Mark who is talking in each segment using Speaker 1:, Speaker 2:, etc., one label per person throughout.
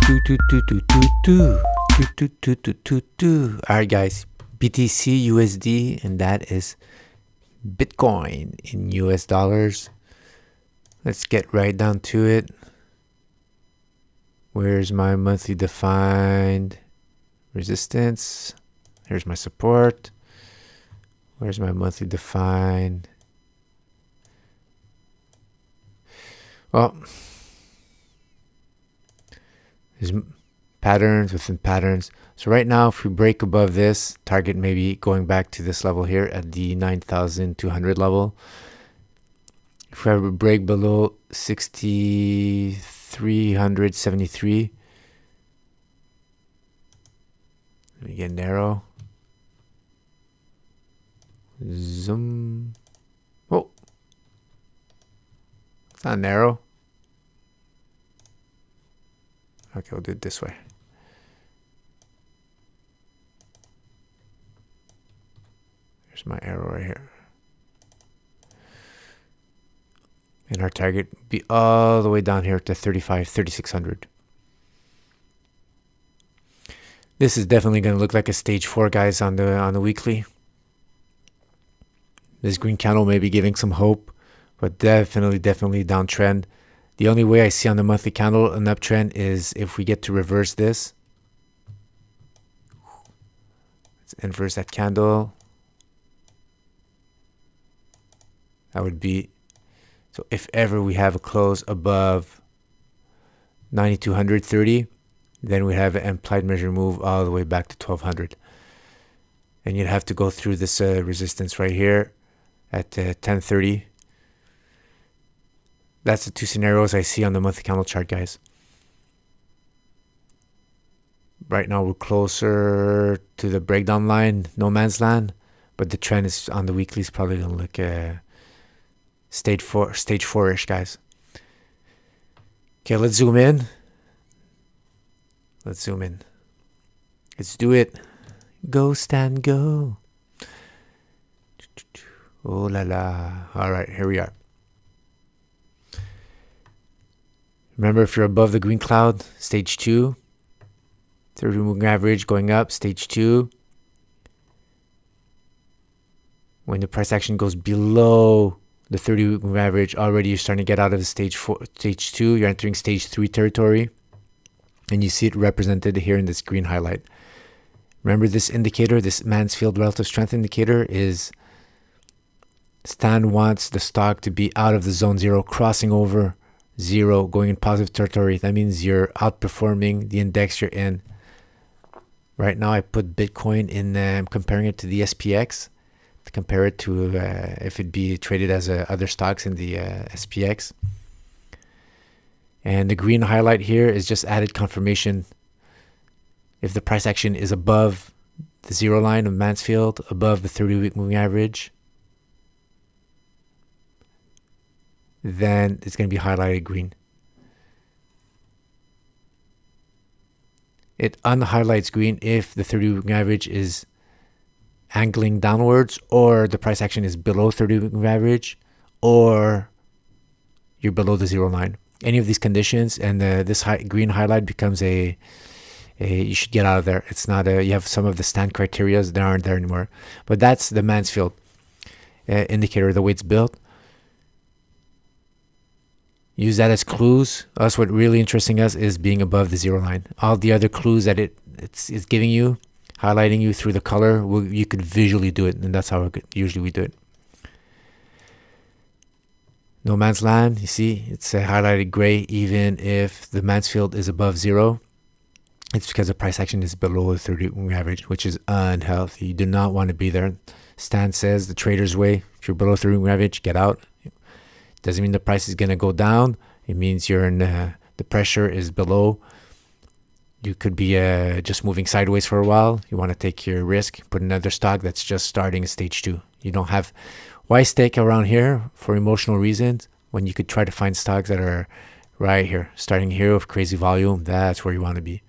Speaker 1: Alright guys, BTC USD, and that is Bitcoin in US dollars. Let's get right down to it. Where's my monthly defined resistance? Here's my support. Where's my monthly defined? Well, there's patterns within patterns. So right now, if we break above this target, maybe going back to this level here at the 9,200 level. If we ever break below 6,373, let me get narrow. Zoom. Oh, it's not narrow. Okay, we'll do it this way. There's my arrow right here. And our target would be all the way down here to 3,600. This is definitely going to look like a stage 4, guys, on the weekly. This green candle may be giving some hope, but definitely downtrend. The only way I see on the monthly candle an uptrend is if we get to reverse this. Let's inverse that candle. That would be, so if ever we have a close above 9,230, then we have an implied measure move all the way back to 1,200. And you'd have to go through this resistance right here at 1030. That's the two scenarios I see on the monthly candle chart, guys. Right now we're closer to the breakdown line, no man's land, but the trend is on the weekly is probably going to look stage 4-ish, guys. Okay, let's zoom in. Let's zoom in. Let's do it. Go, Stan, go. Oh la la. All right, here we are. Remember, if you're above the green cloud, stage 2. 30 moving average going up, stage 2. When the price action goes below the 30 moving average, already you're starting to get out of the stage 2. You're entering stage 3 territory. And you see it represented here in this green highlight. Remember this indicator, this Mansfield relative strength indicator is Stan wants the stock to be out of the zone 0, crossing over 0, going in positive territory. That means you're outperforming the index you're in. Right now, I put Bitcoin in, I'm comparing it to the SPX to compare it to if it'd be traded as other stocks in the SPX. And the green highlight here is just added confirmation. If the price action is above the 0 line of Mansfield, above the 30-week moving average, then it's going to be highlighted green. It unhighlights green if the 30-week average is angling downwards, or the price action is below 30-week average, or you're below the 0 line. Any of these conditions, and this green highlight becomes a you should get out of there. It's not you have some of the stand criteria that aren't there anymore. But that's the Mansfield indicator, the way it's built. Use that as clues. That's what really interesting us is being above the 0 line. All the other clues that it's giving you, highlighting you through the color, you could visually do it, and that's how usually we do it. No man's land, you see, it's highlighted gray even if the Mansfield is above 0. It's because the price action is below the 30-week average, which is unhealthy. You do not want to be there. Stan says the trader's way, if you're below 30-week average, get out. Doesn't mean the price is going to go down. It means you're in the pressure is below. You could be just moving sideways for a while. You want to take your risk, put another stock that's just starting at stage 2. You don't have, why stick around here for emotional reasons when you could try to find stocks that are right here, starting here with crazy volume. That's where you want to be.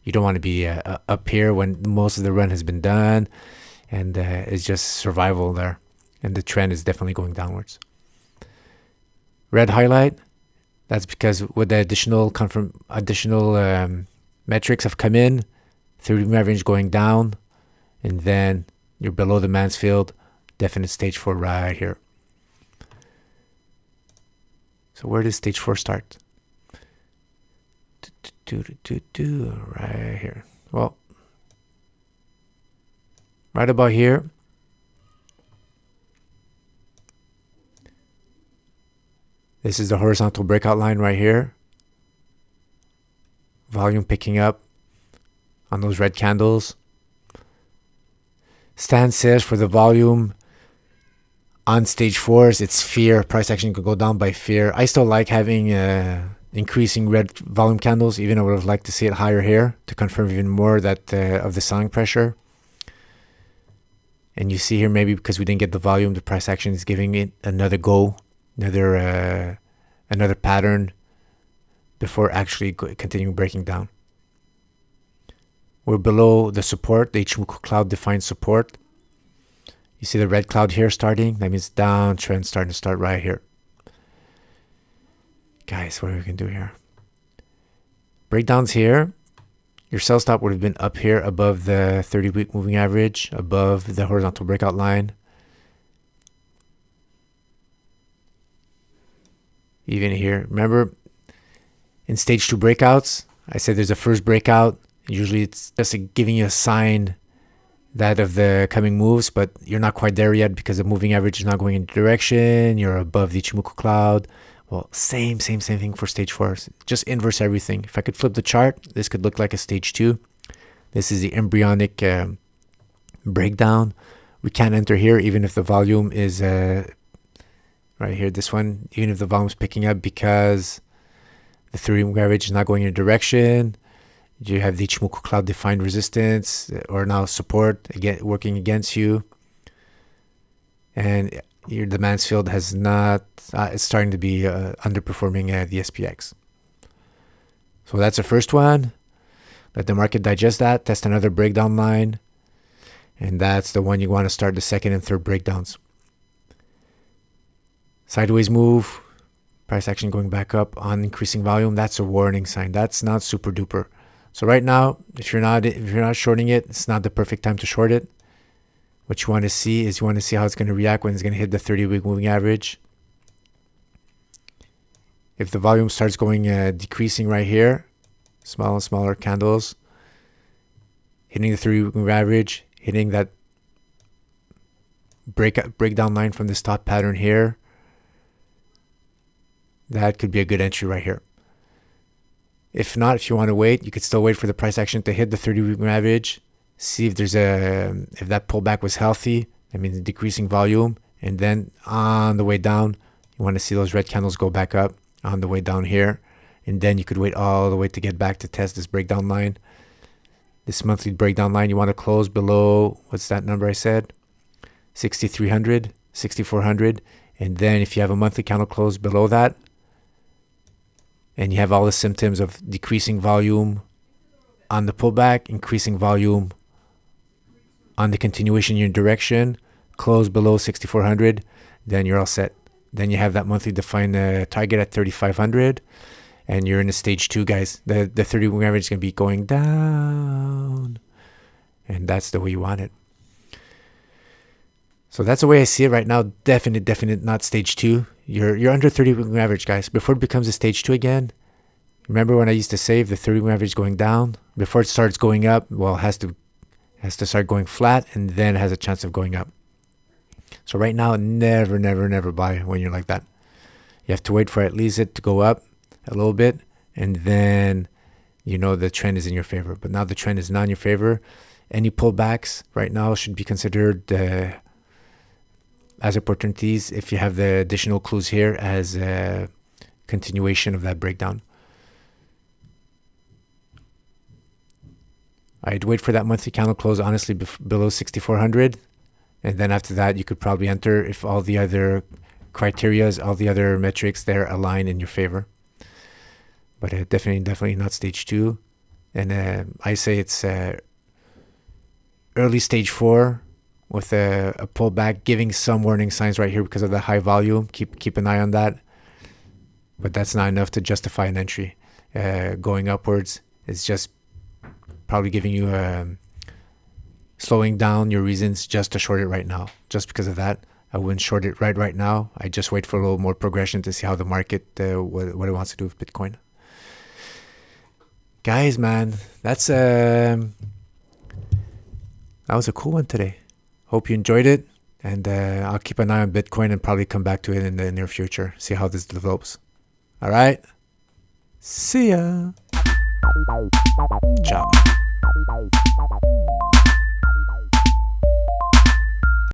Speaker 1: You don't want to be up here when most of the run has been done and it's just survival there. And the trend is definitely going downwards. Red highlight, That's because with the additional metrics have come in, 30-moving average going down, and then you're below the Mansfield, definite stage 4 right here. So where does stage 4 start? Right here. Well, right about here. This is the horizontal breakout line right here. Volume picking up on those red candles. Stan says for the volume on stage 4s, it's fear. Price action could go down by fear. I still like having increasing red volume candles, even I would have liked to see it higher here to confirm even more that of the selling pressure. And you see here, maybe because we didn't get the volume, the price action is giving it another go, another pattern before actually continuing breaking down. We're below the support, the Ichimoku cloud defined support. You see the red cloud here starting? That means downtrend starting to start right here. Guys, what are we going to do here? Breakdowns here. Your sell stop would have been up here above the 30-week moving average, above the horizontal breakout line. Even here. Remember, in stage 2 breakouts, I said there's a first breakout. Usually it's just giving you a sign that of the coming moves, but you're not quite there yet because the moving average is not going in the direction. You're above the Ichimoku cloud. Well, same thing for stage 4. Just inverse everything. If I could flip the chart, this could look like a stage 2. This is the embryonic breakdown. We can't enter here even if the volume is right here, this one, even if the volume is picking up because the 30-moving average is not going in a direction. You have the Ichimoku cloud defined resistance or now support again working against you, and the Mansfield has not. It's starting to be underperforming the SPX. So that's the first one. Let the market digest that. Test another breakdown line, and that's the one you want to start the second and third breakdowns. Sideways move, price action going back up on increasing volume. That's a warning sign. That's not super duper. So right now, if you're not shorting it, it's not the perfect time to short it. What you want to see is how it's going to react when it's going to hit the 30-week moving average. If the volume starts going decreasing right here, smaller and smaller candles, hitting the 30-week moving average, hitting that breakdown line from this top pattern here, that could be a good entry right here. If not, if you want to wait, you could still wait for the price action to hit the 30-week average. See if there's if that pullback was healthy. That means decreasing volume. And then on the way down, you want to see those red candles go back up on the way down here. And then you could wait all the way to get back to test this breakdown line. This monthly breakdown line, you want to close below, what's that number I said? 6,300, 6,400. And then if you have a monthly candle close below that, and you have all the symptoms of decreasing volume on the pullback, increasing volume on the continuation in your direction, close below 6,400, then you're all set. Then you have that monthly defined target at 3,500, and you're in a stage 2, guys. The 30-week average is going to be going down, and that's the way you want it. So that's the way I see it right now. Definite, not stage 2. You're under 30-week average, guys. Before it becomes a stage 2 again, remember when I used to say if the 30-week average is going down, before it starts going up, well, it has to start going flat, and then it has a chance of going up. So right now, never buy when you're like that. You have to wait for at least it to go up a little bit, and then the trend is in your favor. But now the trend is not in your favor. Any pullbacks right now should be considered as opportunities if you have the additional clues here as a continuation of that breakdown. I'd wait for that monthly candle close, honestly, below 6,400. And then after that, you could probably enter if all the other criterias, all the other metrics there align in your favor. But definitely not stage 2. And I say it's early stage 4 with a pullback, giving some warning signs right here because of the high volume. Keep an eye on that. but that's not enough to justify an entry. Going upwards is just probably giving you slowing down your reasons just to short it right now. Just because of that, I wouldn't short it right now. I just wait for a little more progression to see how the market, what it wants to do with Bitcoin. Guys, man, that was a cool one today. Hope you enjoyed it, and I'll keep an eye on Bitcoin and probably come back to it in the near future. See how this develops. All right. See ya. Ciao.